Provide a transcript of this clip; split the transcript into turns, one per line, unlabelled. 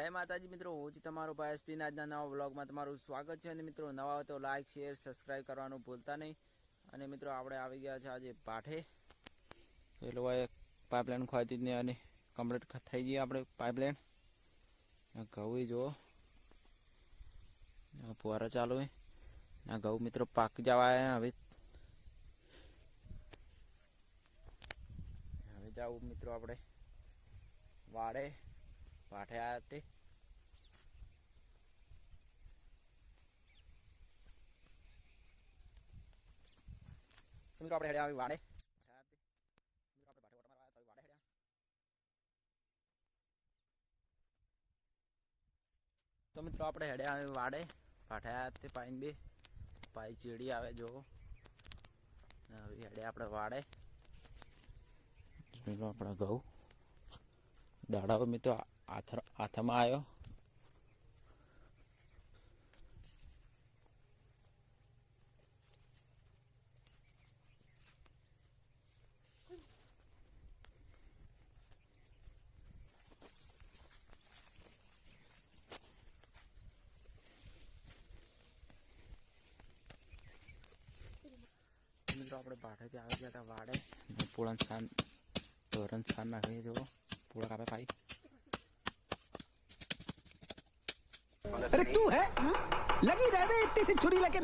જય માતાજી મિત્રો, હું જ તમારો ભાઈ એસપી આજના નવા વ્લોગમાં તમારું સ્વાગત છે. અને મિત્રો નવા હોય તો લાઇક શેર સબસ્ક્રાઈબ કરવાનું ભૂલતા નહીં. અને મિત્રો આપણે આવી ગયા છે આજે પાઠે. પેલો પાઇપલાઇન ખોવાતી જ નહીં અને કમ્પ્લીટ થઈ ગઈ આપણે પાઇપલાઇન. ઘઉં જુઓ ફુવારા ચાલુ હોય. આ ઘઉં મિત્રો પાક જવા આવ્યા. હવે જાવું મિત્રો આપણે વાડે પાઠે આવ્યા તે. મિત્રો આપણે હેડ્યા આવી વાડે તો મિત્રો આપણે હેડ્યા આવી વાડે પાઠે આવ્યા તે. પાઈન બે પાઈ ચીડી આવે જો. હેડે આપણે વાડે આપણા ઘઉં દાડાઓ મિત્રો હાથમાં આવ્યો. મિત્રો આપણે પાઠેથી આવી ગયા હતા વાડે. પૂળન છાન ધોરણ છાન નાખી જો પૂળા કાપે ભાઈ.
अरे तू है लगी रहने इतनी सी छुरी लेके